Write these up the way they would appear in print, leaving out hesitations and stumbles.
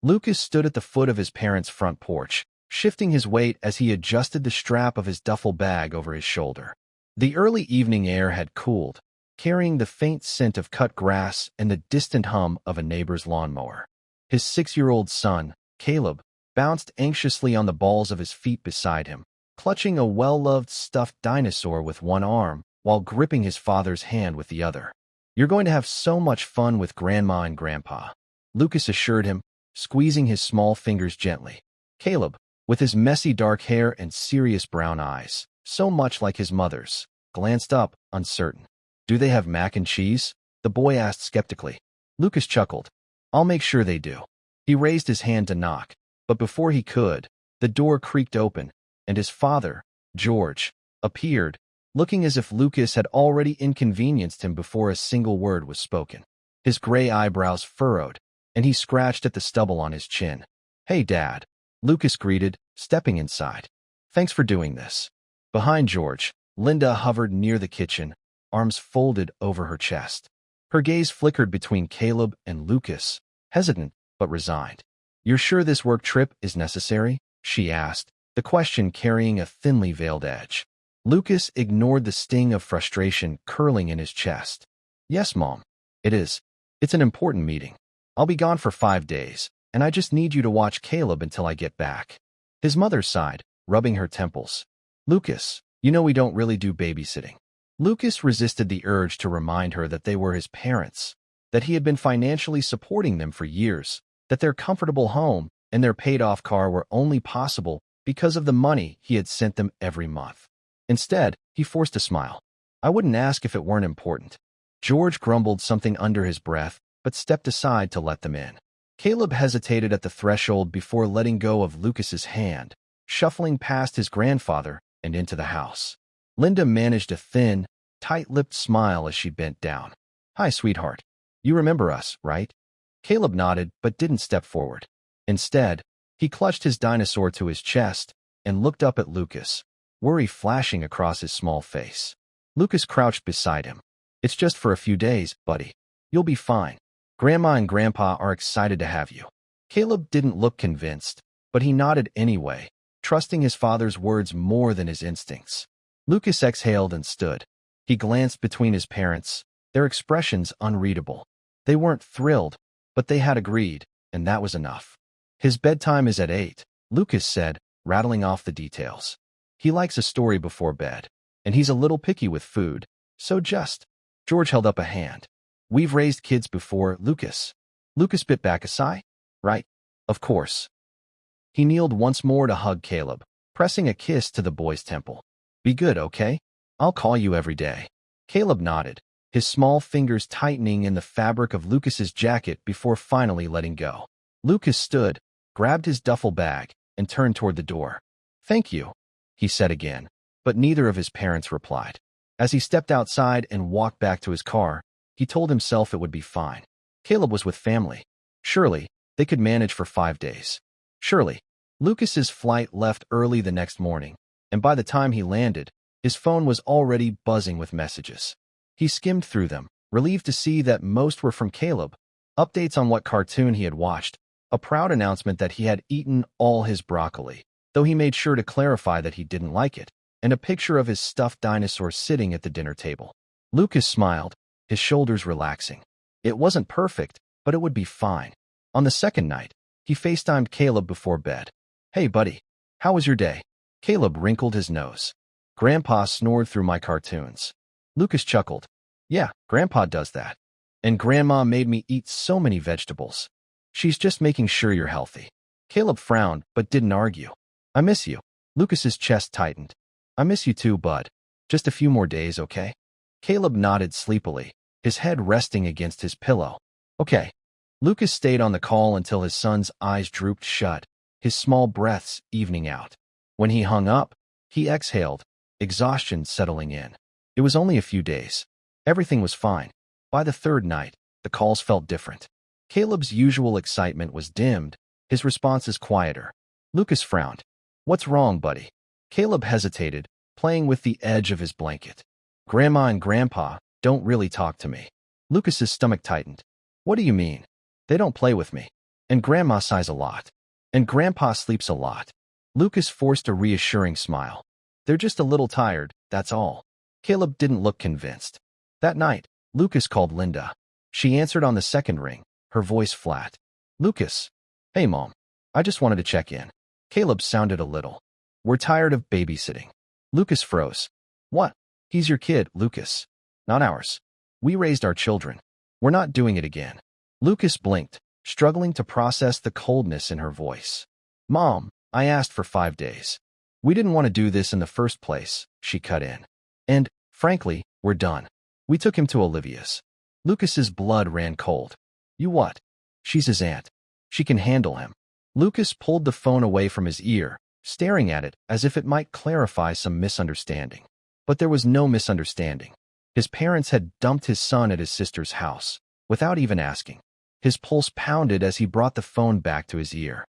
Lucas stood at the foot of his parents' front porch, shifting his weight as he adjusted the strap of his duffel bag over his shoulder. The early evening air had cooled, carrying the faint scent of cut grass and the distant hum of a neighbor's lawnmower. His 6-year-old son, Caleb, bounced anxiously on the balls of his feet beside him, clutching a well-loved stuffed dinosaur with one arm while gripping his father's hand with the other. "You're going to have so much fun with Grandma and Grandpa," Lucas assured him, squeezing his small fingers gently. Caleb, with his messy dark hair and serious brown eyes, so much like his mother's, glanced up, uncertain. "Do they have mac and cheese?" the boy asked skeptically. Lucas chuckled. "I'll make sure they do." He raised his hand to knock, but before he could, the door creaked open, and his father, George, appeared, looking as if Lucas had already inconvenienced him before a single word was spoken. His gray eyebrows furrowed, and he scratched at the stubble on his chin. "Hey, Dad," Lucas greeted, stepping inside. "Thanks for doing this." Behind George, Linda hovered near the kitchen, arms folded over her chest. Her gaze flickered between Caleb and Lucas, hesitant but resigned. "You're sure this work trip is necessary?" she asked, the question carrying a thinly veiled edge. Lucas ignored the sting of frustration curling in his chest. "Yes, Mom. It is. It's an important meeting. I'll be gone for 5 days, and I just need you to watch Caleb until I get back." His mother sighed, rubbing her temples. "Lucas, you know we don't really do babysitting." Lucas resisted the urge to remind her that they were his parents, that he had been financially supporting them for years, that their comfortable home and their paid-off car were only possible because of the money he had sent them every month. Instead, he forced a smile. "I wouldn't ask if it weren't important." George grumbled something under his breath, but stepped aside to let them in. Caleb hesitated at the threshold before letting go of Lucas's hand, shuffling past his grandfather and into the house. Linda managed a thin, tight-lipped smile as she bent down. "Hi, sweetheart. You remember us, right?" Caleb nodded but didn't step forward. Instead, he clutched his dinosaur to his chest and looked up at Lucas, worry flashing across his small face. Lucas crouched beside him. "It's just for a few days, buddy. You'll be fine. Grandma and Grandpa are excited to have you." Caleb didn't look convinced, but he nodded anyway, trusting his father's words more than his instincts. Lucas exhaled and stood. He glanced between his parents, their expressions unreadable. They weren't thrilled, but they had agreed, and that was enough. "His bedtime is at 8, Lucas said, rattling off the details. "He likes a story before bed, and he's a little picky with food, so just—" George held up a hand. "We've raised kids before, Lucas." Lucas bit back a sigh. "Right, of course." He kneeled once more to hug Caleb, pressing a kiss to the boy's temple. "Be good, okay? I'll call you every day." Caleb nodded, his small fingers tightening in the fabric of Lucas's jacket before finally letting go. Lucas stood, grabbed his duffel bag, and turned toward the door. "Thank you," he said again, but neither of his parents replied. As he stepped outside and walked back to his car, he told himself it would be fine. Caleb was with family. Surely, they could manage for 5 days. Surely. Lucas's flight left early the next morning, and by the time he landed, his phone was already buzzing with messages. He skimmed through them, relieved to see that most were from Caleb, updates on what cartoon he had watched, a proud announcement that he had eaten all his broccoli, though he made sure to clarify that he didn't like it, and a picture of his stuffed dinosaur sitting at the dinner table. Lucas smiled, his shoulders relaxing. It wasn't perfect, but it would be fine. On the second night, he FaceTimed Caleb before bed. "Hey, buddy, how was your day?" Caleb wrinkled his nose. "Grandpa snored through my cartoons." Lucas chuckled. "Yeah, Grandpa does that. And Grandma made me eat so many vegetables. She's just making sure you're healthy." Caleb frowned, but didn't argue. "I miss you." Lucas's chest tightened. "I miss you too, bud. Just a few more days, okay?" Caleb nodded sleepily, his head resting against his pillow. "Okay." Lucas stayed on the call until his son's eyes drooped shut, his small breaths evening out. When he hung up, he exhaled, exhaustion settling in. It was only a few days. Everything was fine. By the third night, the calls felt different. Caleb's usual excitement was dimmed, his responses quieter. Lucas frowned. "What's wrong, buddy?" Caleb hesitated, playing with the edge of his blanket. "Grandma and Grandpa don't really talk to me." Lucas's stomach tightened. "What do you mean?" "They don't play with me. And Grandma sighs a lot. And Grandpa sleeps a lot. Lucas forced a reassuring smile. They're just a little tired, that's all. Caleb didn't look convinced. That night, Lucas called Linda. She answered on the second ring, her voice flat. Lucas. Hey, Mom. I just wanted to check in. Caleb sounded a little. We're tired of babysitting. Lucas froze. What? He's your kid, Lucas. Not ours. We raised our children. We're not doing it again. Lucas blinked, struggling to process the coldness in her voice. Mom, I asked for 5 days. We didn't want to do this in the first place, she cut in. And, frankly, we're done. We took him to Olivia's. Lucas's blood ran cold. You what? She's his aunt. She can handle him. Lucas pulled the phone away from his ear, staring at it as if it might clarify some misunderstanding. But there was no misunderstanding. His parents had dumped his son at his sister's house, without even asking. His pulse pounded as he brought the phone back to his ear.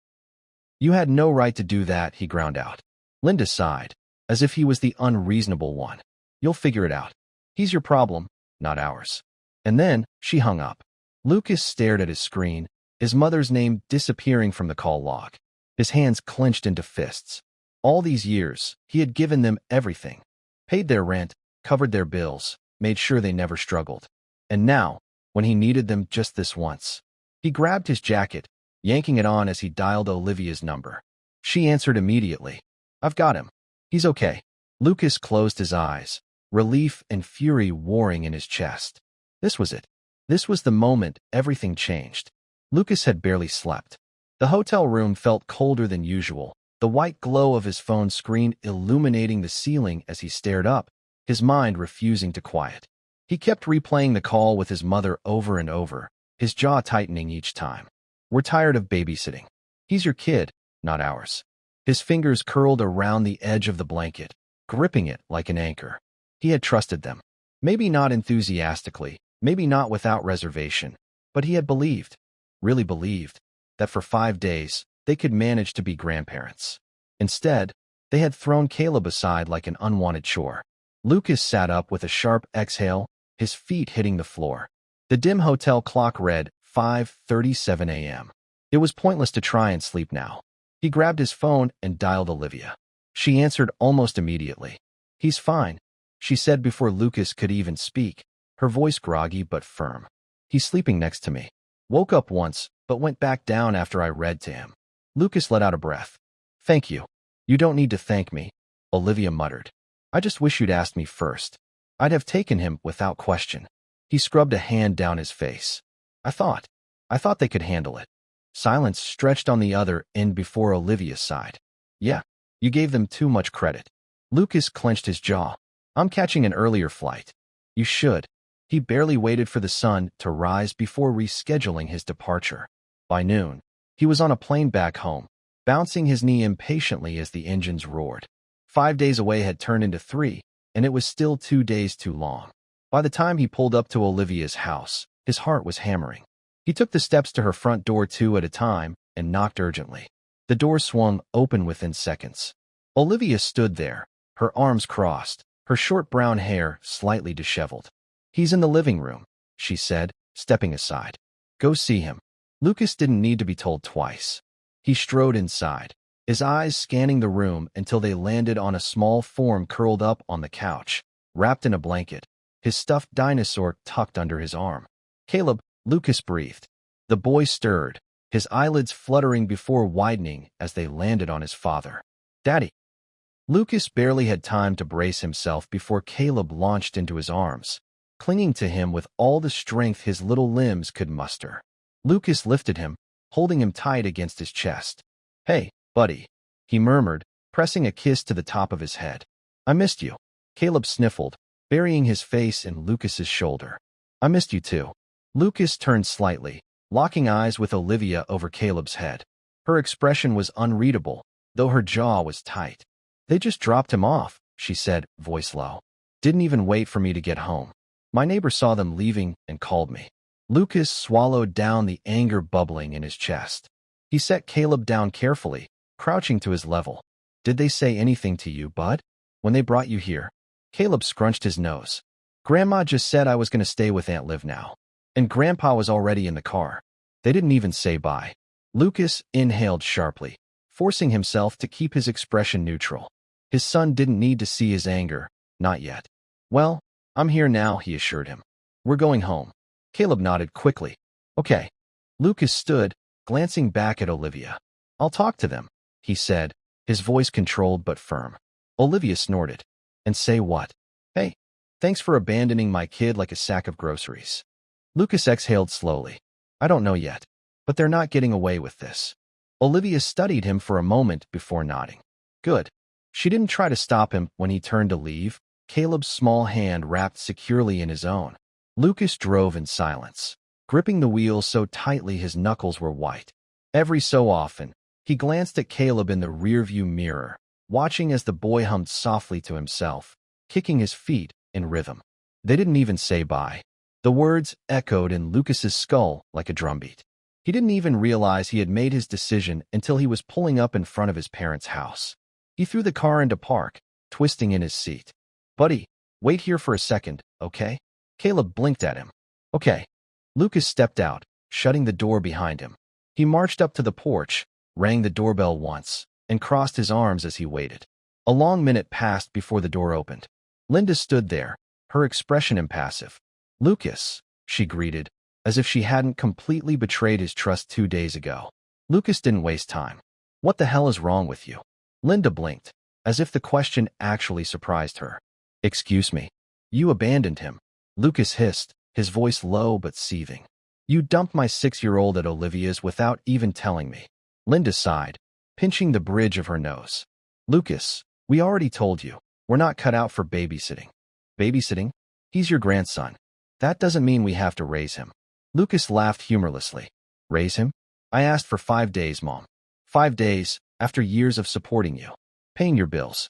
You had no right to do that, he ground out. Linda sighed, as if he was the unreasonable one. You'll figure it out. He's your problem, not ours. And then, she hung up. Lucas stared at his screen, his mother's name disappearing from the call log. His hands clenched into fists. All these years, he had given them everything. Paid their rent, covered their bills, made sure they never struggled. And now, when he needed them just this once, he grabbed his jacket, yanking it on as he dialed Olivia's number. She answered immediately. I've got him. He's okay. Lucas closed his eyes, relief and fury warring in his chest. This was it. This was the moment everything changed. Lucas had barely slept. The hotel room felt colder than usual, the white glow of his phone screen illuminating the ceiling as he stared up, his mind refusing to quiet. He kept replaying the call with his mother over and over, his jaw tightening each time. We're tired of babysitting. He's your kid, not ours. His fingers curled around the edge of the blanket, gripping it like an anchor. He had trusted them. Maybe not enthusiastically, maybe not without reservation, but he had believed, really believed, that for 5 days, they could manage to be grandparents. Instead, they had thrown Caleb aside like an unwanted chore. Lucas sat up with a sharp exhale, his feet hitting the floor. The dim hotel clock read 5:37 a.m. It was pointless to try and sleep now. He grabbed his phone and dialed Olivia. She answered almost immediately. He's fine, she said before Lucas could even speak, her voice groggy but firm. He's sleeping next to me. Woke up once, but went back down after I read to him. Lucas let out a breath. Thank you. You don't need to thank me, Olivia muttered. I just wish you'd asked me first. I'd have taken him without question. He scrubbed a hand down his face. I thought they could handle it. Silence stretched on the other end before Olivia sighed. Yeah, you gave them too much credit. Lucas clenched his jaw. I'm catching an earlier flight. You should. He barely waited for the sun to rise before rescheduling his departure. By noon, he was on a plane back home, bouncing his knee impatiently as the engines roared. 5 days away had turned into 3, and it was still 2 days too long. By the time he pulled up to Olivia's house, his heart was hammering. He took the steps to her front door 2 at a time and knocked urgently. The door swung open within seconds. Olivia stood there, her arms crossed, her short brown hair slightly disheveled. He's in the living room, she said, stepping aside. Go see him. Lucas didn't need to be told twice. He strode inside, his eyes scanning the room until they landed on a small form curled up on the couch, wrapped in a blanket, his stuffed dinosaur tucked under his arm. Caleb, Lucas breathed. The boy stirred, his eyelids fluttering before widening as they landed on his father. Daddy. Lucas barely had time to brace himself before Caleb launched into his arms, clinging to him with all the strength his little limbs could muster. Lucas lifted him, holding him tight against his chest. Hey, buddy, he murmured, pressing a kiss to the top of his head. I missed you. Caleb sniffled, burying his face in Lucas's shoulder. I missed you too. Lucas turned slightly, locking eyes with Olivia over Caleb's head. Her expression was unreadable, though her jaw was tight. They just dropped him off, she said, voice low. Didn't even wait for me to get home. My neighbor saw them leaving and called me. Lucas swallowed down the anger bubbling in his chest. He set Caleb down carefully, crouching to his level. Did they say anything to you, bud, when they brought you here? Caleb scrunched his nose. Grandma just said I was going to stay with Aunt Liv now. And Grandpa was already in the car. They didn't even say bye. Lucas inhaled sharply, forcing himself to keep his expression neutral. His son didn't need to see his anger, not yet. Well, I'm here now, he assured him. We're going home. Caleb nodded quickly. Okay. Lucas stood, glancing back at Olivia. I'll talk to them, he said, his voice controlled but firm. Olivia snorted. And say what? Hey, thanks for abandoning my kid like a sack of groceries. Lucas exhaled slowly. I don't know yet, but they're not getting away with this. Olivia studied him for a moment before nodding. Good. She didn't try to stop him when he turned to leave, Caleb's small hand wrapped securely in his own. Lucas drove in silence, gripping the wheel so tightly his knuckles were white. Every so often, he glanced at Caleb in the rearview mirror, watching as the boy hummed softly to himself, kicking his feet in rhythm. They didn't even say bye. The words echoed in Lucas's skull like a drumbeat. He didn't even realize he had made his decision until he was pulling up in front of his parents' house. He threw the car into park, twisting in his seat. Buddy, wait here for a second, okay? Caleb blinked at him. Okay. Lucas stepped out, shutting the door behind him. He marched up to the porch, rang the doorbell once, and crossed his arms as he waited. A long minute passed before the door opened. Linda stood there, her expression impassive. Lucas, she greeted, as if she hadn't completely betrayed his trust 2 days ago. Lucas didn't waste time. What the hell is wrong with you? Linda blinked, as if the question actually surprised her. Excuse me. You abandoned him. Lucas hissed, his voice low but seething. You dumped my 6-year-old at Olivia's without even telling me. Linda sighed, pinching the bridge of her nose. Lucas, we already told you. We're not cut out for babysitting. Babysitting? He's your grandson. That doesn't mean we have to raise him. Lucas laughed humorlessly. Raise him? I asked for 5 days, Mom. 5 days, after years of supporting you. Paying your bills.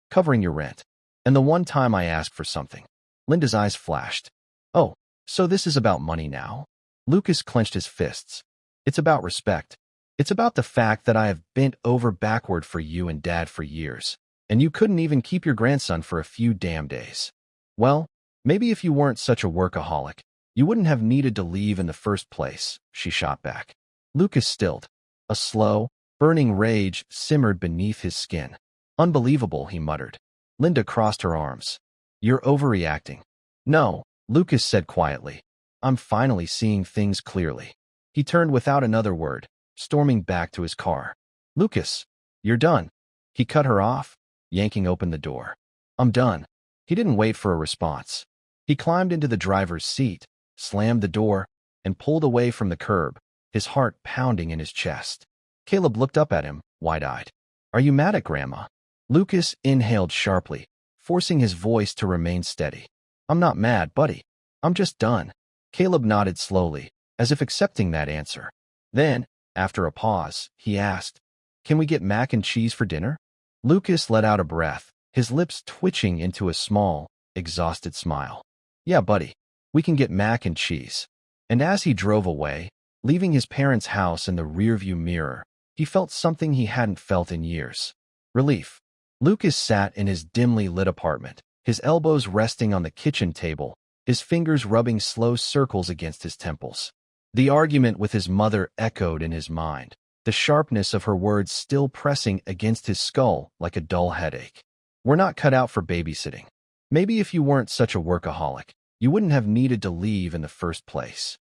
Covering your rent. And the one time I asked for something. Linda's eyes flashed. Oh, so this is about money now? Lucas clenched his fists. It's about respect. It's about the fact that I have bent over backward for you and Dad for years, and you couldn't even keep your grandson for a few damn days. Well, maybe if you weren't such a workaholic, you wouldn't have needed to leave in the first place, she shot back. Lucas stilled. A slow, burning rage simmered beneath his skin. Unbelievable, he muttered. Linda crossed her arms. You're overreacting. No, Lucas said quietly. I'm finally seeing things clearly. He turned without another word, storming back to his car. Lucas, you're done. He cut her off, yanking open the door. I'm done. He didn't wait for a response. He climbed into the driver's seat, slammed the door, and pulled away from the curb, his heart pounding in his chest. Caleb looked up at him, wide-eyed. Are you mad at Grandma? Lucas inhaled sharply, forcing his voice to remain steady. I'm not mad, buddy. I'm just done. Caleb nodded slowly, as if accepting that answer. Then, after a pause, he asked, Can we get mac and cheese for dinner? Lucas let out a breath, his lips twitching into a small, exhausted smile. Yeah, buddy, we can get mac and cheese. And as he drove away, leaving his parents' house in the rearview mirror, he felt something he hadn't felt in years. Relief. Lucas sat in his dimly lit apartment, his elbows resting on the kitchen table, his fingers rubbing slow circles against his temples. The argument with his mother echoed in his mind, the sharpness of her words still pressing against his skull like a dull headache. We're not cut out for babysitting. Maybe if you weren't such a workaholic, you wouldn't have needed to leave in the first place.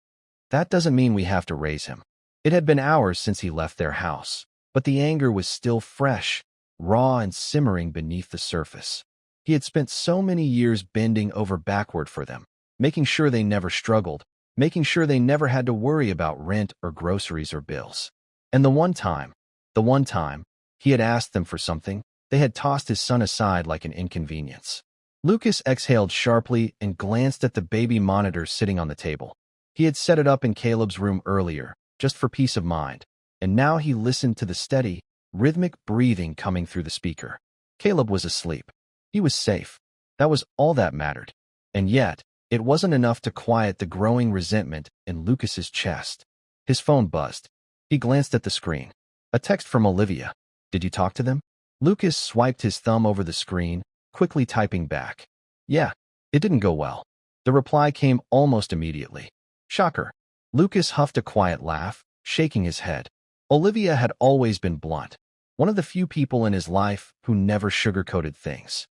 That doesn't mean we have to raise him. It had been hours since he left their house, but the anger was still fresh, raw and simmering beneath the surface. He had spent so many years bending over backward for them, making sure they never struggled, making sure they never had to worry about rent or groceries or bills. And the one time, he had asked them for something, they had tossed his son aside like an inconvenience. Lucas exhaled sharply and glanced at the baby monitor sitting on the table. He had set it up in Caleb's room earlier, just for peace of mind, and now he listened to the steady, rhythmic breathing coming through the speaker. Caleb was asleep. He was safe. That was all that mattered. And yet, it wasn't enough to quiet the growing resentment in Lucas's chest. His phone buzzed. He glanced at the screen. A text from Olivia. Did you talk to them? Lucas swiped his thumb over the screen, quickly typing back. Yeah, it didn't go well. The reply came almost immediately. Shocker. Lucas huffed a quiet laugh, shaking his head. Olivia had always been blunt, one of the few people in his life who never sugarcoated things.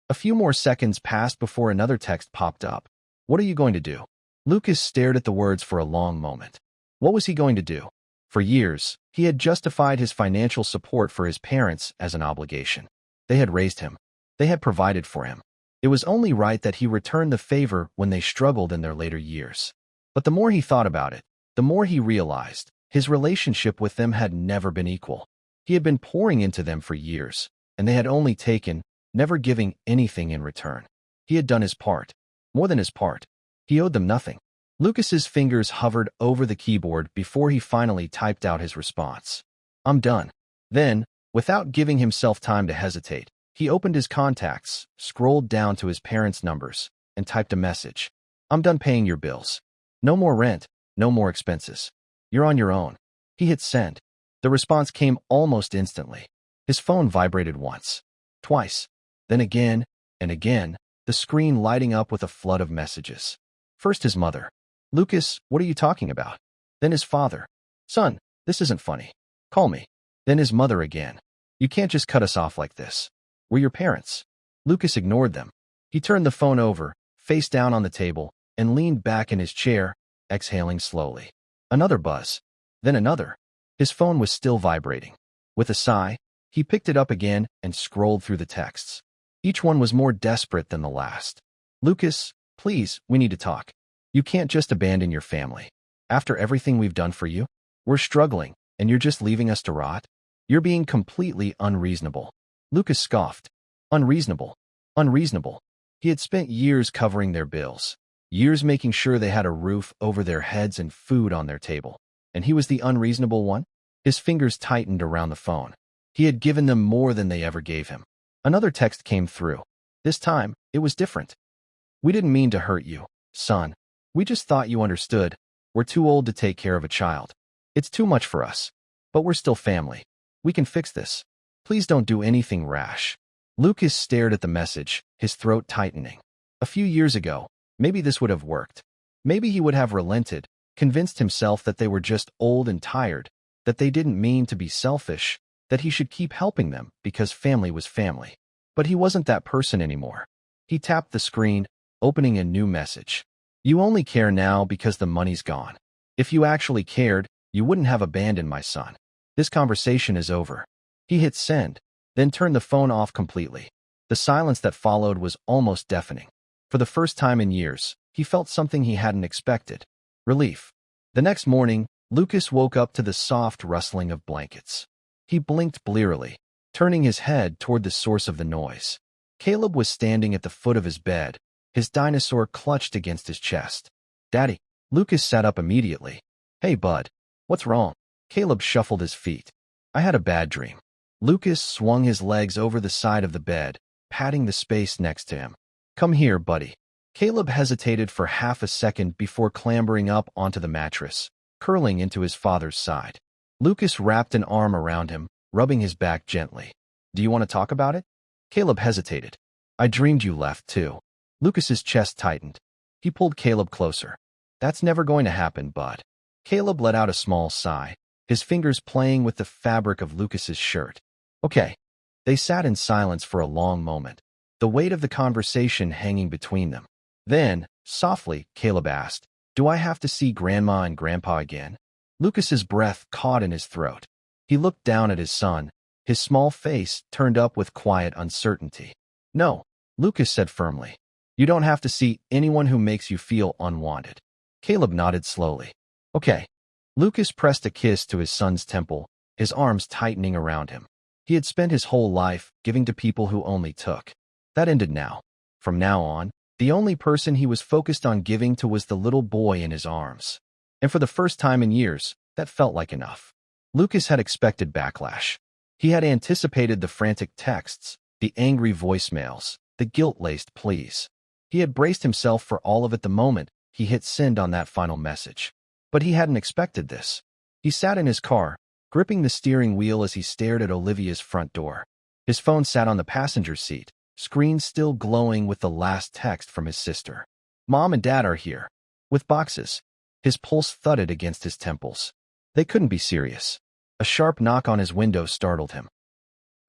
A few more seconds passed before another text popped up. What are you going to do? Lucas stared at the words for a long moment. What was he going to do? For years, he had justified his financial support for his parents as an obligation. They had raised him. They had provided for him. It was only right that he return the favor when they struggled in their later years. But the more he thought about it, the more he realized his relationship with them had never been equal. He had been pouring into them for years, and they had only taken, never giving anything in return. He had done his part. More than his part. He owed them nothing. Lucas's fingers hovered over the keyboard before he finally typed out his response. I'm done. Then, without giving himself time to hesitate, he opened his contacts, scrolled down to his parents' numbers, and typed a message. I'm done paying your bills. No more rent, no more expenses. You're on your own. He hit send. The response came almost instantly. His phone vibrated once, twice, then again and again, the screen lighting up with a flood of messages. First his mother. Lucas, what are you talking about? Then his father. Son, this isn't funny. Call me. Then his mother again. You can't just cut us off like this. We're your parents. Lucas ignored them. He turned the phone over, face down on the table, and leaned back in his chair, exhaling slowly. Another buzz. Then another. His phone was still vibrating. With a sigh, he picked it up again and scrolled through the texts. Each one was more desperate than the last. Lucas, please, we need to talk. You can't just abandon your family. After everything we've done for you, we're struggling, and you're just leaving us to rot? You're being completely unreasonable. Lucas scoffed. Unreasonable. Unreasonable. He had spent years covering their bills, years making sure they had a roof over their heads and food on their table. And he was the unreasonable one? His fingers tightened around the phone. He had given them more than they ever gave him. Another text came through. This time, it was different. We didn't mean to hurt you, son. We just thought you understood. We're too old to take care of a child. It's too much for us. But we're still family. We can fix this. Please don't do anything rash. Lucas stared at the message, his throat tightening. A few years ago, maybe this would have worked. Maybe he would have relented, convinced himself that they were just old and tired, that they didn't mean to be selfish, that he should keep helping them because family was family. But he wasn't that person anymore. He tapped the screen, opening a new message. You only care now because the money's gone. If you actually cared, you wouldn't have abandoned my son. This conversation is over. He hit send, then turned the phone off completely. The silence that followed was almost deafening. For the first time in years, he felt something he hadn't expected. Relief. The next morning, Lucas woke up to the soft rustling of blankets. He blinked blearily, turning his head toward the source of the noise. Caleb was standing at the foot of his bed, his dinosaur clutched against his chest. Daddy. Lucas sat up immediately. Hey, bud. What's wrong? Caleb shuffled his feet. I had a bad dream. Lucas swung his legs over the side of the bed, patting the space next to him. Come here, buddy. Caleb hesitated for half a second before clambering up onto the mattress, curling into his father's side. Lucas wrapped an arm around him, rubbing his back gently. Do you want to talk about it? Caleb hesitated. I dreamed you left, too. Lucas's chest tightened. He pulled Caleb closer. That's never going to happen, bud. Caleb let out a small sigh, his fingers playing with the fabric of Lucas's shirt. Okay. They sat in silence for a long moment, the weight of the conversation hanging between them. Then, softly, Caleb asked, Do I have to see Grandma and Grandpa again? Lucas's breath caught in his throat. He looked down at his son, his small face turned up with quiet uncertainty. No, Lucas said firmly. You don't have to see anyone who makes you feel unwanted. Caleb nodded slowly. Okay. Lucas pressed a kiss to his son's temple, his arms tightening around him. He had spent his whole life giving to people who only took. That ended now. From now on, the only person he was focused on giving to was the little boy in his arms. And for the first time in years, that felt like enough. Lucas had expected backlash. He had anticipated the frantic texts, the angry voicemails, the guilt-laced pleas. He had braced himself for all of it the moment he hit send on that final message. But he hadn't expected this. He sat in his car, gripping the steering wheel as he stared at Olivia's front door. His phone sat on the passenger seat, screen still glowing with the last text from his sister. Mom and Dad are here. With boxes. His pulse thudded against his temples. They couldn't be serious. A sharp knock on his window startled him.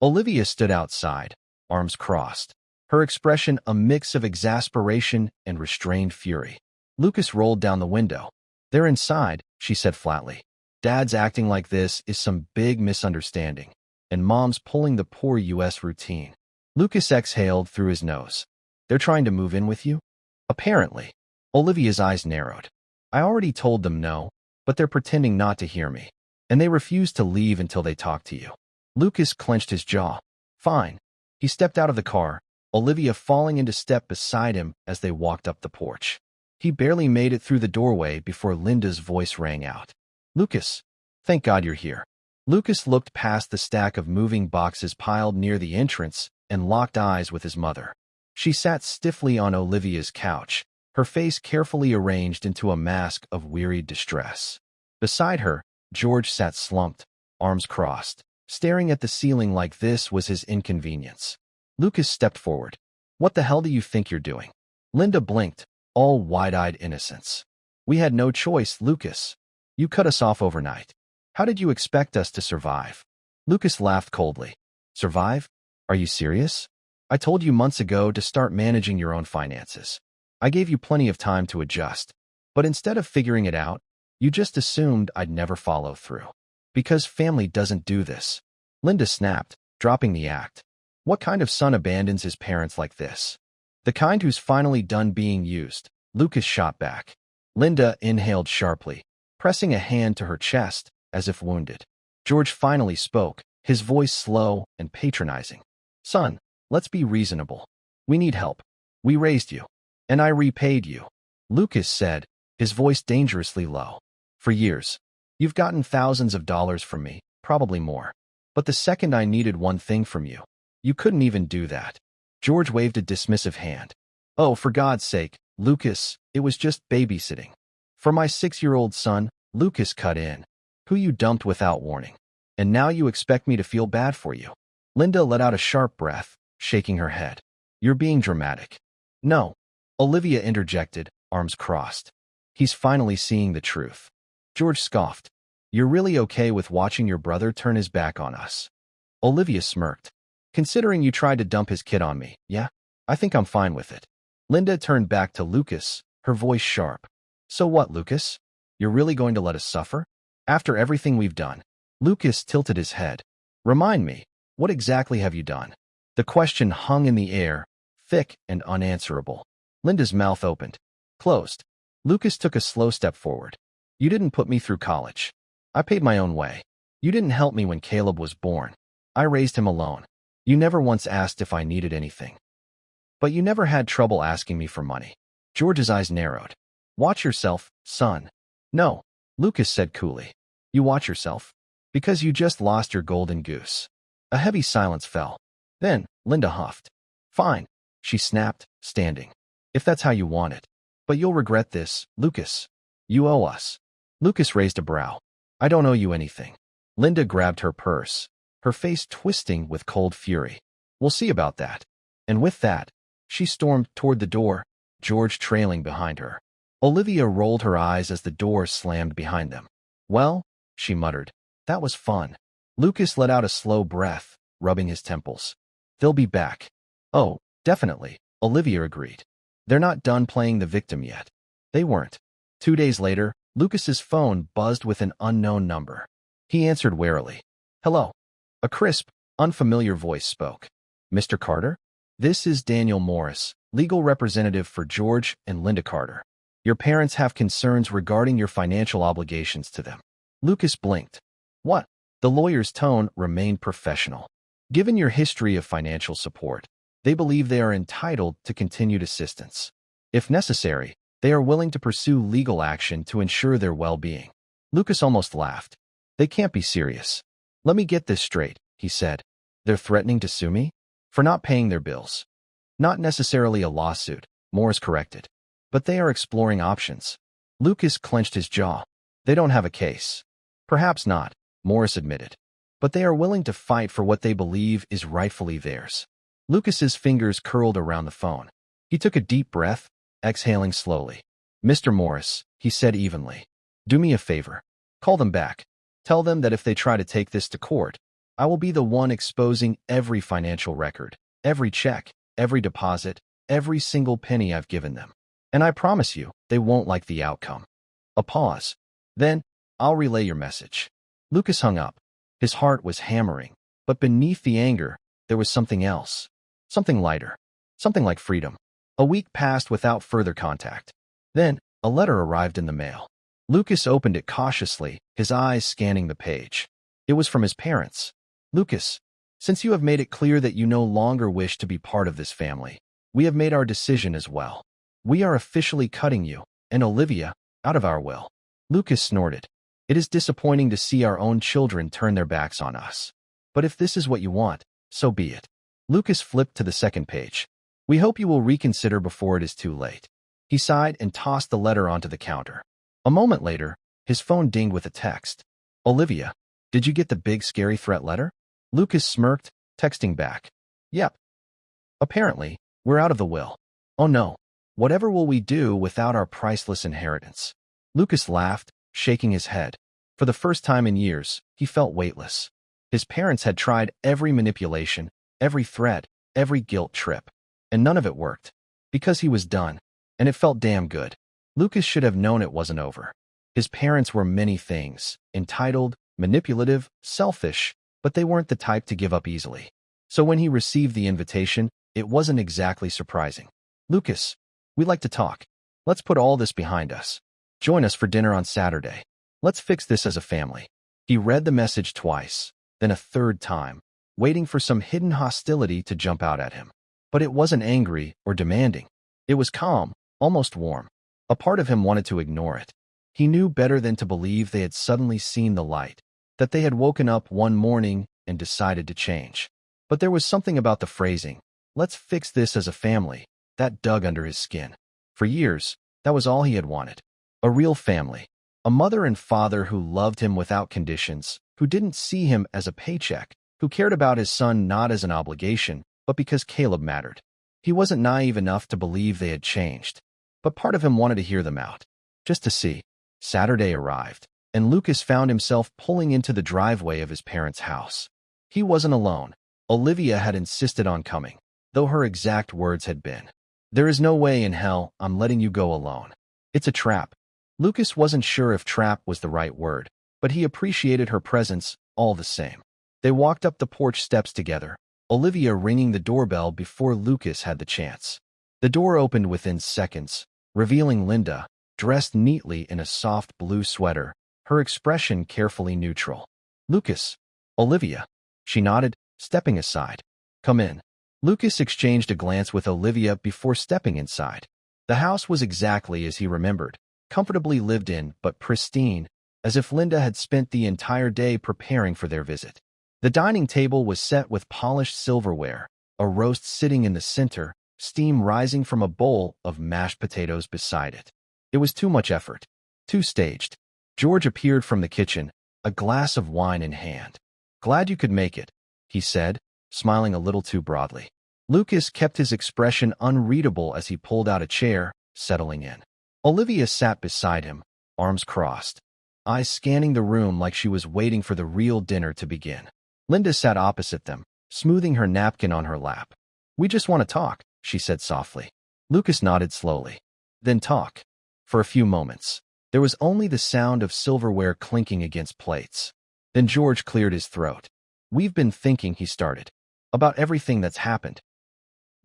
Olivia stood outside, arms crossed, her expression a mix of exasperation and restrained fury. Lucas rolled down the window. "They're inside," she said flatly. "Dad's acting like this is some big misunderstanding, and Mom's pulling the poor U.S. routine." Lucas exhaled through his nose. "They're trying to move in with you?" "Apparently." Olivia's eyes narrowed. "I already told them no, but they're pretending not to hear me, and they refuse to leave until they talk to you." Lucas clenched his jaw. "Fine." He stepped out of the car, Olivia falling into step beside him as they walked up the porch. He barely made it through the doorway before Linda's voice rang out. "Lucas, thank God you're here." Lucas looked past the stack of moving boxes piled near the entrance and locked eyes with his mother. She sat stiffly on Olivia's couch, her face carefully arranged into a mask of wearied distress. Beside her, George sat slumped, arms crossed, staring at the ceiling like this was his inconvenience. Lucas stepped forward. "What the hell do you think you're doing?" Linda blinked, all wide-eyed innocence. "We had no choice, Lucas. You cut us off overnight. How did you expect us to survive?" Lucas laughed coldly. "Survive? Are you serious? I told you months ago to start managing your own finances. I gave you plenty of time to adjust. But instead of figuring it out, you just assumed I'd never follow through. Because family doesn't do this." Linda snapped, dropping the act. "What kind of son abandons his parents like this?" "The kind who's finally done being used," Lucas shot back. Linda inhaled sharply, pressing a hand to her chest as if wounded. George finally spoke, his voice slow and patronizing. "Son, let's be reasonable. We need help. We raised you. And I repaid you," Lucas said, his voice dangerously low. "For years. You've gotten thousands of dollars from me, probably more. But the second I needed one thing from you, you couldn't even do that." George waved a dismissive hand. "Oh, for God's sake, Lucas, it was just babysitting. For my 6-year-old son," Lucas cut in, "who you dumped without warning. And now you expect me to feel bad for you." Linda let out a sharp breath, shaking her head. "You're being dramatic." "No," Olivia interjected, arms crossed. "He's finally seeing the truth." George scoffed. "You're really okay with watching your brother turn his back on us?" Olivia smirked. "Considering you tried to dump his kid on me, yeah? I think I'm fine with it." Linda turned back to Lucas, her voice sharp. "So what, Lucas? You're really going to let us suffer? After everything we've done?" Lucas tilted his head. "Remind me, what exactly have you done?" The question hung in the air, thick and unanswerable. Linda's mouth opened, closed. Lucas took a slow step forward. "You didn't put me through college. I paid my own way. You didn't help me when Caleb was born. I raised him alone. You never once asked if I needed anything. But you never had trouble asking me for money." George's eyes narrowed. "Watch yourself, son." "No," Lucas said coolly. "You watch yourself. Because you just lost your golden goose." A heavy silence fell. Then, Linda huffed. "Fine," she snapped, standing. "If that's how you want it. But you'll regret this, Lucas. You owe us." Lucas raised a brow. "I don't owe you anything." Linda grabbed her purse, her face twisting with cold fury. "We'll see about that." And with that, she stormed toward the door, George trailing behind her. Olivia rolled her eyes as the door slammed behind them. "Well," she muttered, "that was fun." Lucas let out a slow breath, rubbing his temples. "They'll be back." "Oh, definitely," Olivia agreed. "They're not done playing the victim yet." They weren't. 2 days later, Lucas's phone buzzed with an unknown number. He answered warily. "Hello." A crisp, unfamiliar voice spoke. "Mr. Carter? This is Daniel Morris, legal representative for George and Linda Carter. Your parents have concerns regarding your financial obligations to them." Lucas blinked. "What?" The lawyer's tone remained professional. "Given your history of financial support, they believe they are entitled to continued assistance. If necessary, they are willing to pursue legal action to ensure their well-being." Lucas almost laughed. "They can't be serious. Let me get this straight," he said. "They're threatening to sue me? For not paying their bills." "Not necessarily a lawsuit," Morris corrected. "But they are exploring options." Lucas clenched his jaw. "They don't have a case." "Perhaps not," Morris admitted. "But they are willing to fight for what they believe is rightfully theirs." Lucas's fingers curled around the phone. He took a deep breath, exhaling slowly. "Mr. Morris," he said evenly, "do me a favor. Call them back. Tell them that if they try to take this to court, I will be the one exposing every financial record, every check, every deposit, every single penny I've given them. And I promise you, they won't like the outcome." A pause. "Then, I'll relay your message." Lucas hung up. His heart was hammering, but beneath the anger, there was something else. Something lighter. Something like freedom. A week passed without further contact. Then, a letter arrived in the mail. Lucas opened it cautiously, his eyes scanning the page. It was from his parents. "Lucas, since you have made it clear that you no longer wish to be part of this family, we have made our decision as well. We are officially cutting you, and Olivia, out of our will." Lucas snorted. "It is disappointing to see our own children turn their backs on us. But if this is what you want, so be it." Lucas flipped to the second page. "We hope you will reconsider before it is too late." He sighed and tossed the letter onto the counter. A moment later, his phone dinged with a text. "Olivia, did you get the big scary threat letter?" Lucas smirked, texting back. "Yep. Apparently, we're out of the will. Oh no. Whatever will we do without our priceless inheritance?" Lucas laughed, shaking his head. For the first time in years, he felt weightless. His parents had tried every manipulation, every threat, every guilt trip, and none of it worked. Because he was done, and it felt damn good. Lucas should have known it wasn't over. His parents were many things, entitled, manipulative, selfish, but they weren't the type to give up easily. So when he received the invitation, it wasn't exactly surprising. "Lucas, we'd like to talk. Let's put all this behind us. Join us for dinner on Saturday. Let's fix this as a family." He read the message twice, then a third time, waiting for some hidden hostility to jump out at him. But it wasn't angry or demanding. It was calm, almost warm. A part of him wanted to ignore it. He knew better than to believe they had suddenly seen the light, that they had woken up one morning and decided to change. But there was something about the phrasing, "Let's fix this as a family," that dug under his skin. For years, that was all he had wanted. A real family. A mother and father who loved him without conditions, who didn't see him as a paycheck, who cared about his son not as an obligation, but because Caleb mattered. He wasn't naive enough to believe they had changed, but part of him wanted to hear them out, just to see. Saturday arrived, and Lucas found himself pulling into the driveway of his parents' house. He wasn't alone. Olivia had insisted on coming, though her exact words had been, "There is no way in hell I'm letting you go alone. It's a trap." Lucas wasn't sure if trap was the right word, but he appreciated her presence all the same. They walked up the porch steps together, Olivia ringing the doorbell before Lucas had the chance. The door opened within seconds, revealing Linda, dressed neatly in a soft blue sweater, her expression carefully neutral. "Lucas." "Olivia." She nodded, stepping aside. "Come in." Lucas exchanged a glance with Olivia before stepping inside. The house was exactly as he remembered, comfortably lived in but pristine, as if Linda had spent the entire day preparing for their visit. The dining table was set with polished silverware, a roast sitting in the center, steam rising from a bowl of mashed potatoes beside it. It was too much effort, too staged. George appeared from the kitchen, a glass of wine in hand. "Glad you could make it," he said, smiling a little too broadly. Lucas kept his expression unreadable as he pulled out a chair, settling in. Olivia sat beside him, arms crossed, eyes scanning the room like she was waiting for the real dinner to begin. Linda sat opposite them, smoothing her napkin on her lap. "We just want to talk," she said softly. Lucas nodded slowly. "Then talk." For a few moments, there was only the sound of silverware clinking against plates. Then George cleared his throat. "We've been thinking," he started, "about everything that's happened."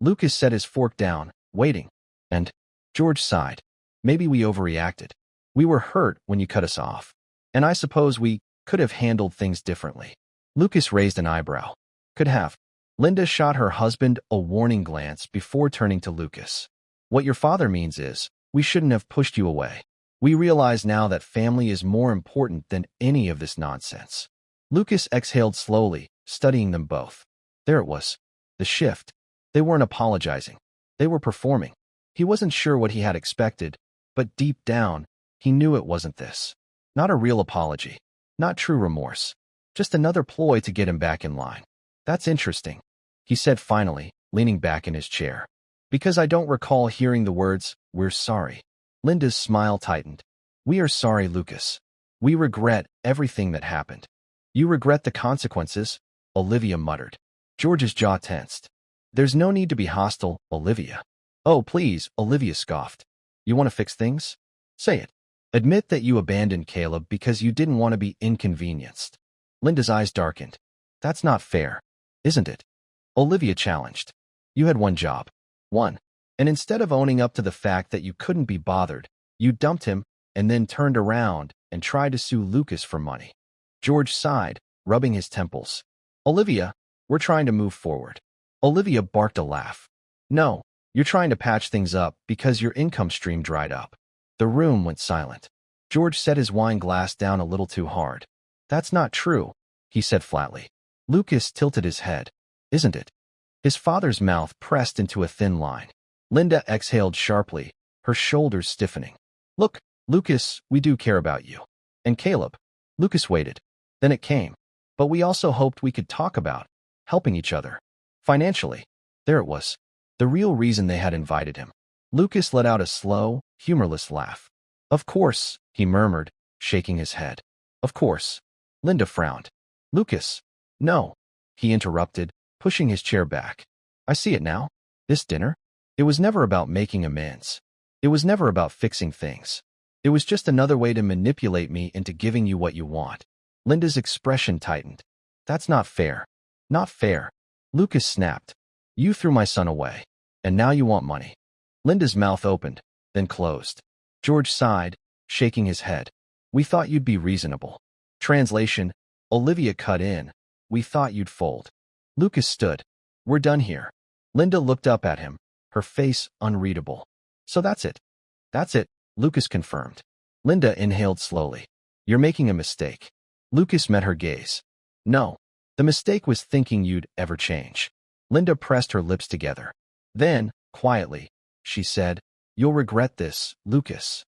Lucas set his fork down, waiting, and George sighed. "Maybe we overreacted. We were hurt when you cut us off, and I suppose we could have handled things differently." Lucas raised an eyebrow. "Could have." Linda shot her husband a warning glance before turning to Lucas. "What your father means is, we shouldn't have pushed you away. We realize now that family is more important than any of this nonsense." Lucas exhaled slowly, studying them both. There it was. The shift. They weren't apologizing. They were performing. He wasn't sure what he had expected, but deep down, he knew it wasn't this. Not a real apology. Not true remorse. Just another ploy to get him back in line. "That's interesting," he said finally, leaning back in his chair. "Because I don't recall hearing the words, 'We're sorry.'" Linda's smile tightened. "We are sorry, Lucas. We regret everything that happened. You regret the consequences, Olivia muttered. George's jaw tensed. There's no need to be hostile, Olivia. Oh, please, Olivia scoffed. You want to fix things? Say it. Admit that you abandoned Caleb because you didn't want to be inconvenienced. Linda's eyes darkened. That's not fair, isn't it? Olivia challenged. You had one job. One. And instead of owning up to the fact that you couldn't be bothered, you dumped him and then turned around and tried to sue Lucas for money. George sighed, rubbing his temples. Olivia, we're trying to move forward. Olivia barked a laugh. No, you're trying to patch things up because your income stream dried up. The room went silent. George set his wine glass down a little too hard. That's not true, he said flatly. Lucas tilted his head. Isn't it? His father's mouth pressed into a thin line. Linda exhaled sharply, her shoulders stiffening. Look, Lucas, we do care about you. And Caleb. Lucas waited. Then it came. But we also hoped we could talk about helping each other. Financially. There it was. The real reason they had invited him. Lucas let out a slow, humorless laugh. Of course, he murmured, shaking his head. Of course. Linda frowned. Lucas. No. He interrupted, pushing his chair back. I see it now. This dinner? It was never about making amends. It was never about fixing things. It was just another way to manipulate me into giving you what you want. Linda's expression tightened. That's not fair. Not fair. Lucas snapped. You threw my son away. And now you want money. Linda's mouth opened, then closed. George sighed, shaking his head. We thought you'd be reasonable. Translation, Olivia cut in. We thought you'd fold. Lucas stood. We're done here. Linda looked up at him, her face unreadable. So that's it. That's it, Lucas confirmed. Linda inhaled slowly. You're making a mistake. Lucas met her gaze. No. The mistake was thinking you'd ever change. Linda pressed her lips together. Then, quietly, she said, You'll regret this, Lucas.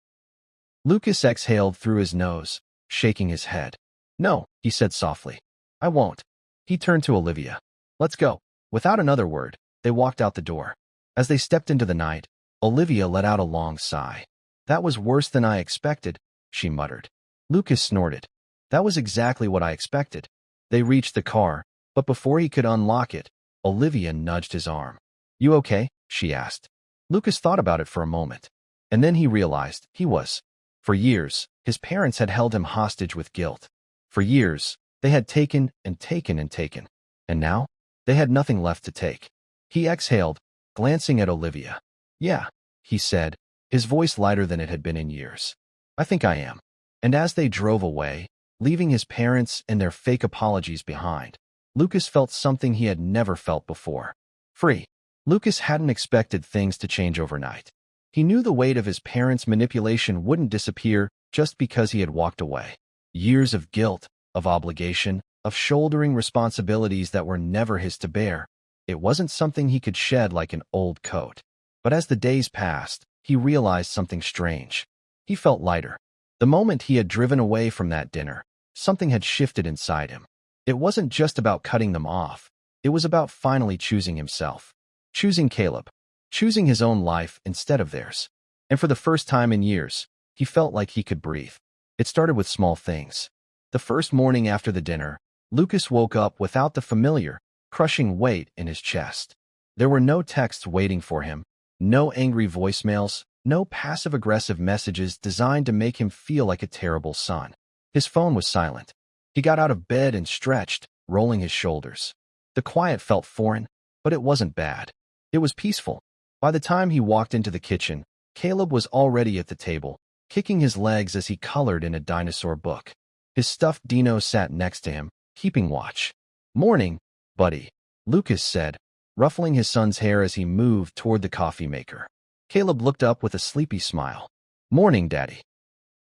Lucas exhaled through his nose, shaking his head. No, he said softly. I won't. He turned to Olivia. Let's go. Without another word, they walked out the door. As they stepped into the night, Olivia let out a long sigh. That was worse than I expected, she muttered. Lucas snorted. That was exactly what I expected. They reached the car, but before he could unlock it, Olivia nudged his arm. You okay? She asked. Lucas thought about it for a moment, and then he realized he was. For years, his parents had held him hostage with guilt. For years, they had taken and taken and taken, and now, they had nothing left to take. He exhaled, glancing at Olivia. Yeah, he said, his voice lighter than it had been in years. I think I am. And as they drove away, leaving his parents and their fake apologies behind, Lucas felt something he had never felt before. Free. Lucas hadn't expected things to change overnight. He knew the weight of his parents' manipulation wouldn't disappear just because he had walked away. Years of guilt, of obligation, of shouldering responsibilities that were never his to bear. It wasn't something he could shed like an old coat. But as the days passed, he realized something strange. He felt lighter. The moment he had driven away from that dinner, something had shifted inside him. It wasn't just about cutting them off. It was about finally choosing himself. Choosing Caleb. Choosing his own life instead of theirs. And for the first time in years, he felt like he could breathe. It started with small things. The first morning after the dinner, Lucas woke up without the familiar, crushing weight in his chest. There were no texts waiting for him, no angry voicemails, no passive-aggressive messages designed to make him feel like a terrible son. His phone was silent. He got out of bed and stretched, rolling his shoulders. The quiet felt foreign, but it wasn't bad. It was peaceful. By the time he walked into the kitchen, Caleb was already at the table, kicking his legs as he colored in a dinosaur book. His stuffed Dino sat next to him, keeping watch. Morning, buddy, Lucas said, ruffling his son's hair as he moved toward the coffee maker. Caleb looked up with a sleepy smile. Morning, Daddy.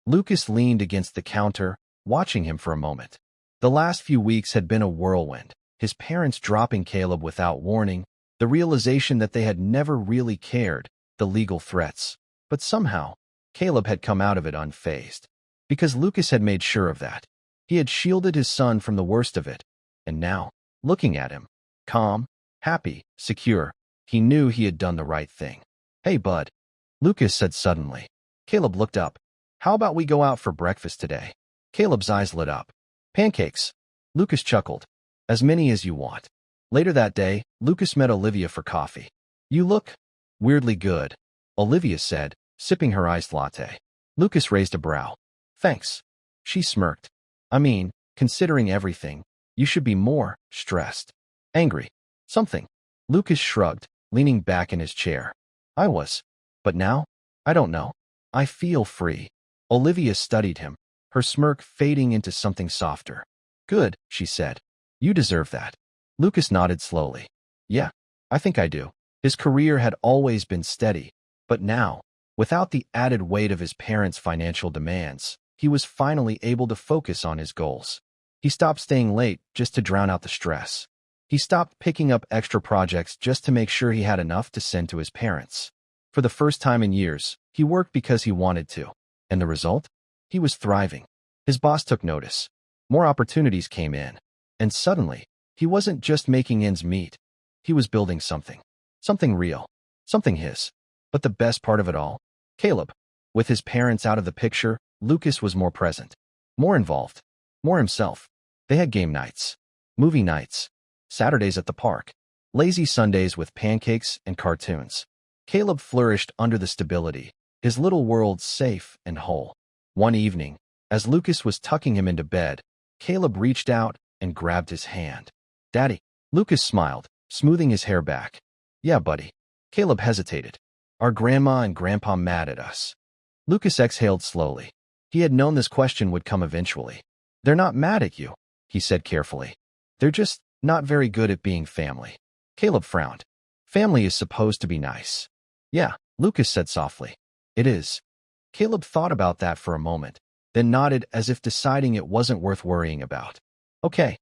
Lucas leaned against the counter, watching him for a moment. The last few weeks had been a whirlwind, his parents dropping Caleb without warning, the realization that they had never really cared, the legal threats. But somehow, Caleb had come out of it unfazed. Because Lucas had made sure of that. He had shielded his son from the worst of it. And now, looking at him, calm, happy, secure, he knew he had done the right thing. Hey, bud, Lucas said suddenly. Caleb looked up. How about we go out for breakfast today? Caleb's eyes lit up. Pancakes. Lucas chuckled. As many as you want. Later that day, Lucas met Olivia for coffee. You look weirdly good, Olivia said, sipping her iced latte. Lucas raised a brow. Thanks. She smirked. I mean, considering everything, you should be more stressed. Angry. Something. Lucas shrugged, leaning back in his chair. I was. But now? I don't know. I feel free. Olivia studied him, her smirk fading into something softer. Good, she said. You deserve that. Lucas nodded slowly. Yeah, I think I do. His career had always been steady, but now, without the added weight of his parents' financial demands, he was finally able to focus on his goals. He stopped staying late just to drown out the stress. He stopped picking up extra projects just to make sure he had enough to send to his parents. For the first time in years, he worked because he wanted to. And the result? He was thriving. His boss took notice. More opportunities came in. And suddenly, he wasn't just making ends meet. He was building something. Something real. Something his. But the best part of it all? Caleb. With his parents out of the picture, Lucas was more present. More involved. More himself. They had game nights. Movie nights. Saturdays at the park. Lazy Sundays with pancakes and cartoons. Caleb flourished under the stability, his little world safe and whole. One evening, as Lucas was tucking him into bed, Caleb reached out and grabbed his hand. Daddy. Lucas smiled, smoothing his hair back. Yeah, buddy. Caleb hesitated. Are Grandma and Grandpa mad at us? Lucas exhaled slowly. He had known this question would come eventually. They're not mad at you, he said carefully. They're just not very good at being family. Caleb frowned. Family is supposed to be nice. Yeah, Lucas said softly. It is. Caleb thought about that for a moment, then nodded as if deciding it wasn't worth worrying about. Okay,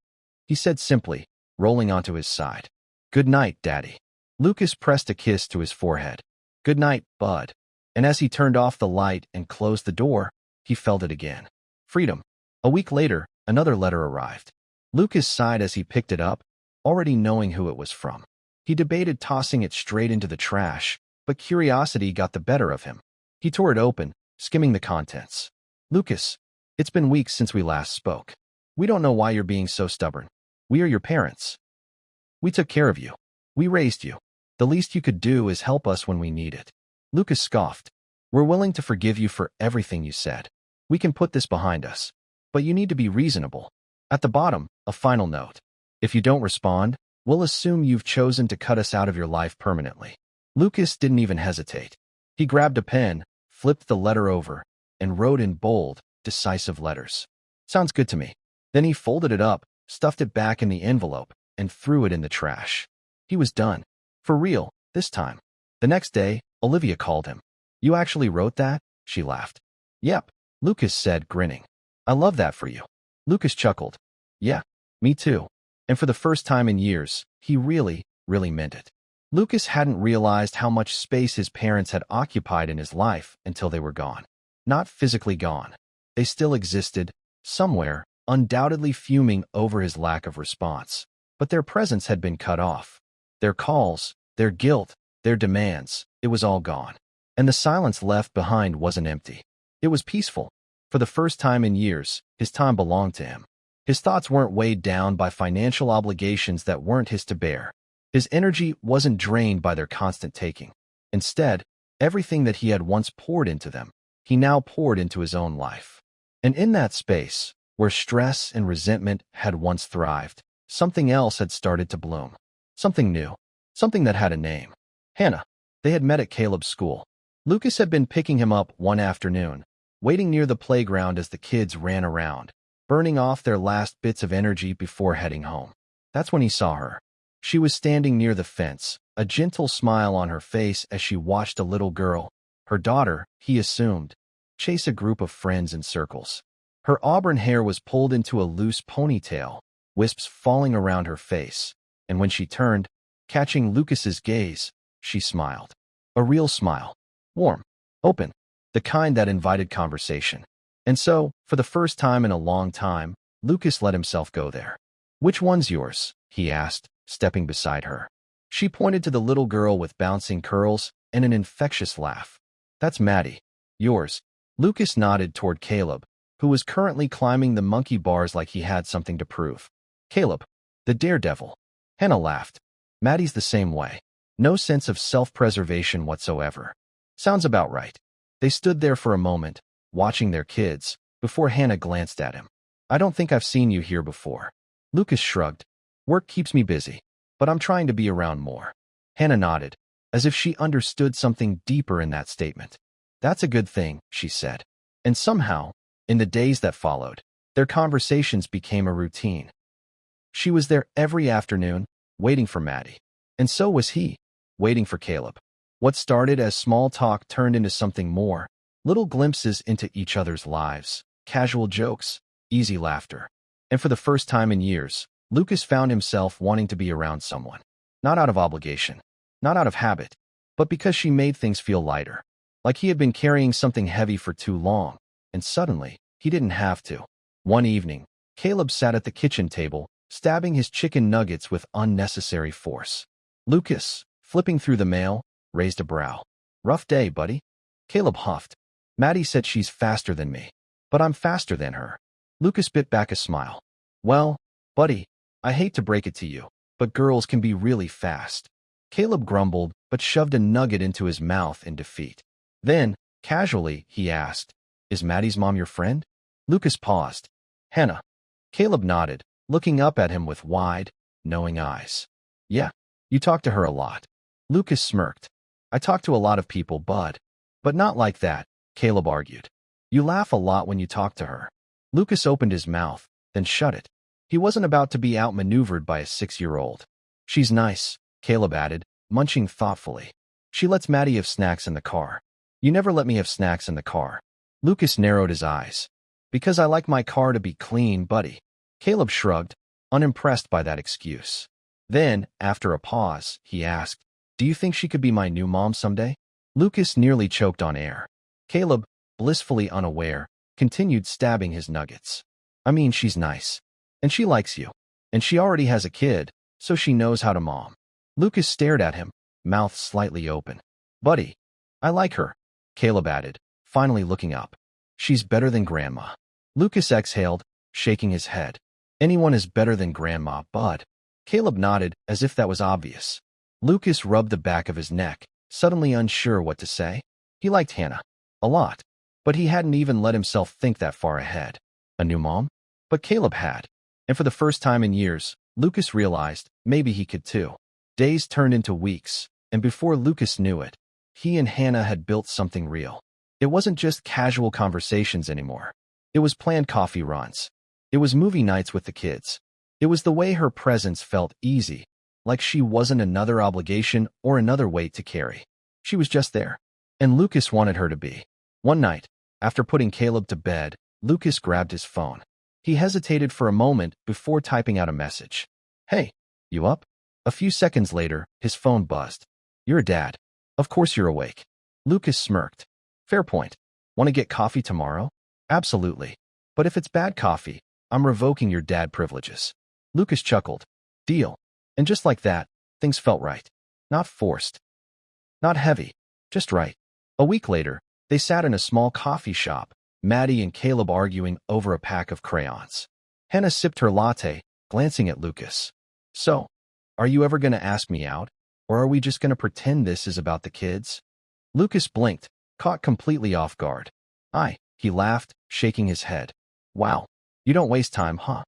he said simply, rolling onto his side. Good night, Daddy. Lucas pressed a kiss to his forehead. Good night, bud. And as he turned off the light and closed the door, he felt it again. Freedom. A week later, another letter arrived. Lucas sighed as he picked it up, already knowing who it was from. He debated tossing it straight into the trash, but curiosity got the better of him. He tore it open, skimming the contents. Lucas, it's been weeks since we last spoke. We don't know why you're being so stubborn. We are your parents. We took care of you. We raised you. The least you could do is help us when we need it. Lucas scoffed. We're willing to forgive you for everything you said. We can put this behind us. But you need to be reasonable. At the bottom, a final note. If you don't respond, we'll assume you've chosen to cut us out of your life permanently. Lucas didn't even hesitate. He grabbed a pen, flipped the letter over, and wrote in bold, decisive letters. Sounds good to me. Then he folded it up, stuffed it back in the envelope, and threw it in the trash. He was done. For real, this time. The next day, Olivia called him. You actually wrote that? She laughed. Yep, Lucas said, grinning. I love that for you. Lucas chuckled. Yeah, me too. And for the first time in years, he really meant it. Lucas hadn't realized how much space his parents had occupied in his life until they were gone. Not physically gone. They still existed, somewhere, undoubtedly fuming over his lack of response. But their presence had been cut off. Their calls, their guilt, their demands, it was all gone. And the silence left behind wasn't empty. It was peaceful. For the first time in years, his time belonged to him. His thoughts weren't weighed down by financial obligations that weren't his to bear. His energy wasn't drained by their constant taking. Instead, everything that he had once poured into them, he now poured into his own life. And in that space, where stress and resentment had once thrived, something else had started to bloom. Something new. Something that had a name. Hannah. They had met at Caleb's school. Lucas had been picking him up one afternoon, waiting near the playground as the kids ran around, burning off their last bits of energy before heading home. That's when he saw her. She was standing near the fence, a gentle smile on her face as she watched a little girl, her daughter, he assumed, chase a group of friends in circles. Her auburn hair was pulled into a loose ponytail, wisps falling around her face, and when she turned, catching Lucas's gaze, she smiled. A real smile. Warm. Open. The kind that invited conversation. And so, for the first time in a long time, Lucas let himself go there. Which one's yours? He asked, stepping beside her. She pointed to the little girl with bouncing curls and an infectious laugh. That's Maddie. Yours. Lucas nodded toward Caleb, who was currently climbing the monkey bars like he had something to prove. Caleb, the daredevil. Hannah laughed. Maddie's the same way. No sense of self-preservation whatsoever. Sounds about right. They stood there for a moment, watching their kids, before Hannah glanced at him. I don't think I've seen you here before. Lucas shrugged. Work keeps me busy, but I'm trying to be around more. Hannah nodded, as if she understood something deeper in that statement. That's a good thing, she said. And somehow, in the days that followed, their conversations became a routine. She was there every afternoon, waiting for Maddie. And so was he, waiting for Caleb. What started as small talk turned into something more, little glimpses into each other's lives, casual jokes, easy laughter. And for the first time in years, Lucas found himself wanting to be around someone. Not out of obligation, not out of habit, but because she made things feel lighter. Like he had been carrying something heavy for too long, and suddenly, he didn't have to. One evening, Caleb sat at the kitchen table, stabbing his chicken nuggets with unnecessary force. Lucas, flipping through the mail, raised a brow. Rough day, buddy. Caleb huffed. Maddie said she's faster than me, but I'm faster than her. Lucas bit back a smile. Well, buddy, I hate to break it to you, but girls can be really fast. Caleb grumbled, but shoved a nugget into his mouth in defeat. Then, casually, he asked, Is Maddie's mom your friend? Lucas paused. Hannah. Caleb nodded, looking up at him with wide, knowing eyes. Yeah, you talk to her a lot. Lucas smirked. I talk to a lot of people, bud. But not like that, Caleb argued. You laugh a lot when you talk to her. Lucas opened his mouth, then shut it. He wasn't about to be outmaneuvered by a 6-year-old. She's nice, Caleb added, munching thoughtfully. She lets Maddie have snacks in the car. You never let me have snacks in the car. Lucas narrowed his eyes. Because I like my car to be clean, buddy. Caleb shrugged, unimpressed by that excuse. Then, after a pause, he asked, Do you think she could be my new mom someday? Lucas nearly choked on air. Caleb, blissfully unaware, continued stabbing his nuggets. I mean, she's nice. And she likes you. And she already has a kid, so she knows how to mom. Lucas stared at him, mouth slightly open. Buddy, I like her, Caleb added, finally looking up. She's better than Grandma. Lucas exhaled, shaking his head. Anyone is better than Grandma, bud. Caleb nodded, as if that was obvious. Lucas rubbed the back of his neck, suddenly unsure what to say. He liked Hannah. A lot. But he hadn't even let himself think that far ahead. A new mom? But Caleb had. And for the first time in years, Lucas realized maybe he could too. Days turned into weeks, and before Lucas knew it, he and Hannah had built something real. It wasn't just casual conversations anymore. It was planned coffee runs. It was movie nights with the kids. It was the way her presence felt easy, like she wasn't another obligation or another weight to carry. She was just there. And Lucas wanted her to be. One night, after putting Caleb to bed, Lucas grabbed his phone. He hesitated for a moment before typing out a message. Hey, you up? A few seconds later, his phone buzzed. You're a dad. Of course you're awake. Lucas smirked. Fair point. Want to get coffee tomorrow? Absolutely. But if it's bad coffee, I'm revoking your dad privileges. Lucas chuckled. Deal. And just like that, things felt right. Not forced. Not heavy. Just right. A week later, they sat in a small coffee shop, Maddie and Caleb arguing over a pack of crayons. Hannah sipped her latte, glancing at Lucas. So, are you ever going to ask me out? Or are we just going to pretend this is about the kids? Lucas blinked, caught completely off guard. He laughed, shaking his head. Wow, you don't waste time, huh?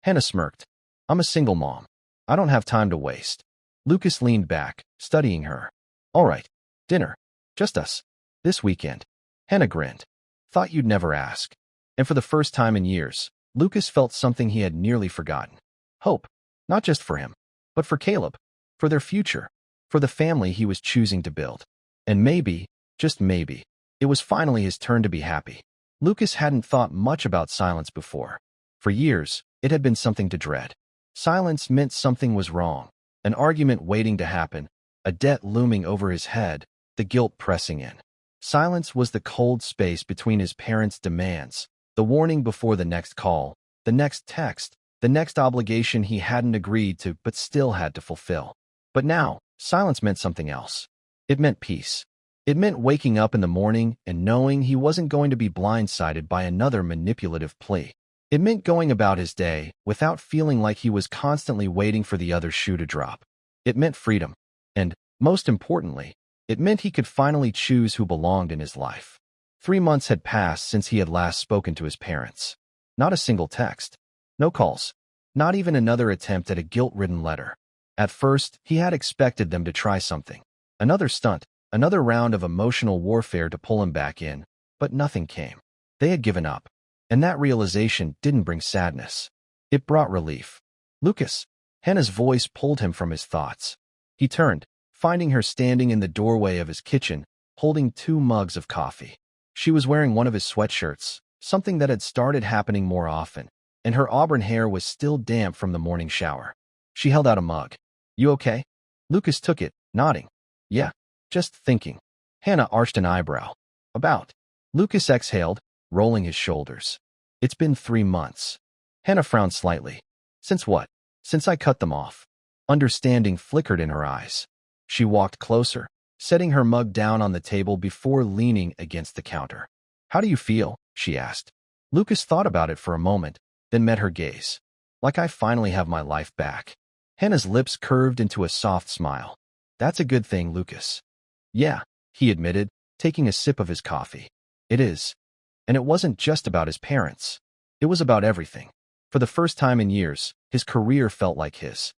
Hannah smirked. I'm a single mom. I don't have time to waste. Lucas leaned back, studying her. All right, dinner. Just us. This weekend. Hannah grinned. Thought you'd never ask. And for the first time in years, Lucas felt something he had nearly forgotten. Hope. Not just for him, but for Caleb. For their future. For the family he was choosing to build. And maybe, just maybe, it was finally his turn to be happy. Lucas hadn't thought much about silence before. For years, it had been something to dread. Silence meant something was wrong. An argument waiting to happen, a debt looming over his head, the guilt pressing in. Silence was the cold space between his parents' demands, the warning before the next call, the next text, the next obligation he hadn't agreed to but still had to fulfill. But now, silence meant something else. It meant peace. It meant waking up in the morning and knowing he wasn't going to be blindsided by another manipulative plea. It meant going about his day without feeling like he was constantly waiting for the other shoe to drop. It meant freedom. And, most importantly, it meant he could finally choose who belonged in his life. 3 months had passed since he had last spoken to his parents. Not a single text. No calls. Not even another attempt at a guilt-ridden letter. At first, he had expected them to try something. Another stunt. Another round of emotional warfare to pull him back in, but nothing came. They had given up, and that realization didn't bring sadness. It brought relief. Lucas. Hannah's voice pulled him from his thoughts. He turned, finding her standing in the doorway of his kitchen, holding 2 mugs of coffee. She was wearing one of his sweatshirts, something that had started happening more often, and her auburn hair was still damp from the morning shower. She held out a mug. "You okay?" Lucas took it, nodding. "Yeah. Just thinking." Hannah arched an eyebrow. "About?" Lucas exhaled, rolling his shoulders. "It's been 3 months." Hannah frowned slightly. "Since what?" "Since I cut them off." Understanding flickered in her eyes. She walked closer, setting her mug down on the table before leaning against the counter. "How do you feel?" she asked. Lucas thought about it for a moment, then met her gaze. "Like I finally have my life back." Hannah's lips curved into a soft smile. "That's a good thing, Lucas." "Yeah," he admitted, taking a sip of his coffee. "It is." And it wasn't just about his parents. It was about everything. For the first time in years, his career felt like his.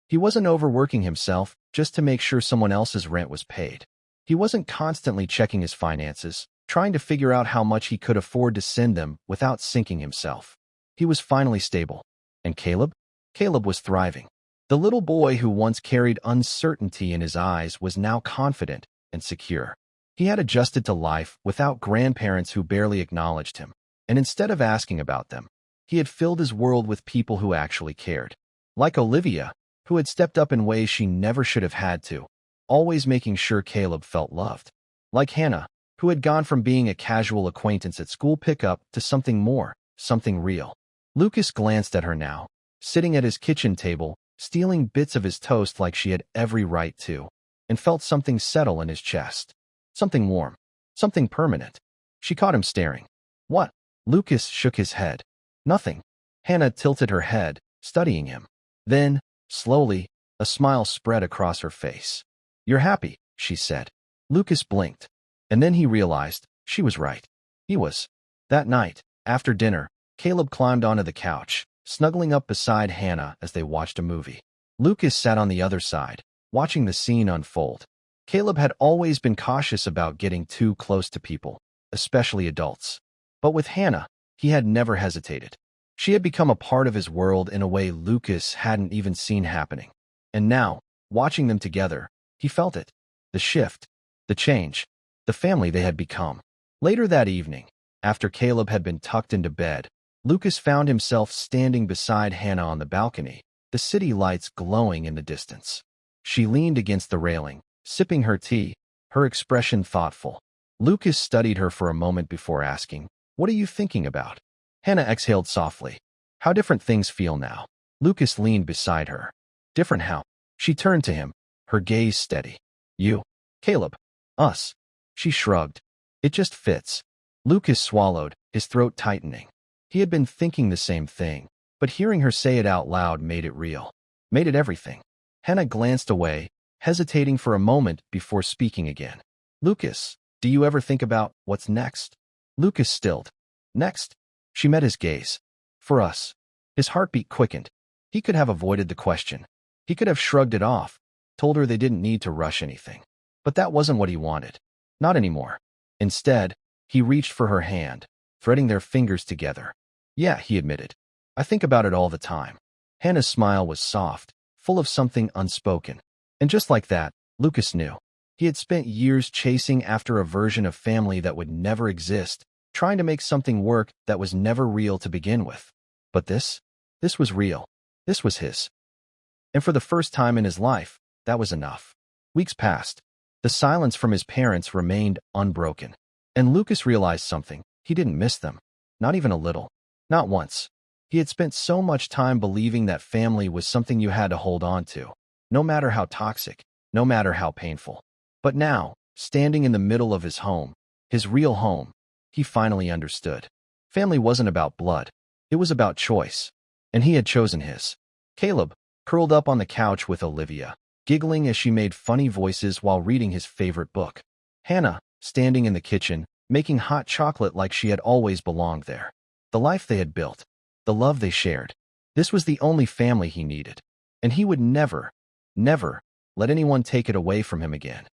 He wasn't overworking himself just to make sure someone else's rent was paid. He wasn't constantly checking his finances, trying to figure out how much he could afford to send them without sinking himself. He was finally stable. And Caleb? Caleb was thriving. The little boy who once carried uncertainty in his eyes was now confident and secure. He had adjusted to life without grandparents who barely acknowledged him, and instead of asking about them, he had filled his world with people who actually cared. Like Olivia, who had stepped up in ways she never should have had to, always making sure Caleb felt loved. Like Hannah, who had gone from being a casual acquaintance at school pickup to something more, something real. Lucas glanced at her now, sitting at his kitchen table, stealing bits of his toast like she had every right to, and felt something settle in his chest. Something warm. Something permanent. She caught him staring. "What?" Lucas shook his head. "Nothing." Hannah tilted her head, studying him. Then, slowly, a smile spread across her face. "You're happy," she said. Lucas blinked, and then he realized she was right. He was. That night, after dinner, Caleb climbed onto the couch, snuggling up beside Hannah as they watched a movie. Lucas sat on the other side, watching the scene unfold. Caleb had always been cautious about getting too close to people, especially adults. But with Hannah, he had never hesitated. She had become a part of his world in a way Lucas hadn't even seen happening. And now, watching them together, he felt it. The shift, the change, the family they had become. Later that evening, after Caleb had been tucked into bed, Lucas found himself standing beside Hannah on the balcony, the city lights glowing in the distance. She leaned against the railing, sipping her tea, her expression thoughtful. Lucas studied her for a moment before asking, "What are you thinking about?" Hannah exhaled softly. "How different things feel now." Lucas leaned beside her. "Different how?" She turned to him, her gaze steady. "You, Caleb, us." She shrugged. "It just fits." Lucas swallowed, his throat tightening. He had been thinking the same thing, but hearing her say it out loud made it real. Made it everything. Hannah glanced away, hesitating for a moment before speaking again. "Lucas, do you ever think about what's next?" Lucas stilled. "Next?" She met his gaze. "For us." His heartbeat quickened. He could have avoided the question. He could have shrugged it off, told her they didn't need to rush anything. But that wasn't what he wanted. Not anymore. Instead, he reached for her hand, threading their fingers together. "Yeah," he admitted. "I think about it all the time." Hannah's smile was soft, full of something unspoken. And just like that, Lucas knew. He had spent years chasing after a version of family that would never exist, trying to make something work that was never real to begin with. But this was real. This was his. And for the first time in his life, that was enough. Weeks passed. The silence from his parents remained unbroken. And Lucas realized something. He didn't miss them. Not even a little. Not once. He had spent so much time believing that family was something you had to hold on to, no matter how toxic, no matter how painful. But now, standing in the middle of his home, his real home, he finally understood. Family wasn't about blood. It was about choice. And he had chosen his. Caleb, curled up on the couch with Olivia, giggling as she made funny voices while reading his favorite book. Hannah, standing in the kitchen, making hot chocolate like she had always belonged there. The life they had built, the love they shared. This was the only family he needed. And he would never, never let anyone take it away from him again.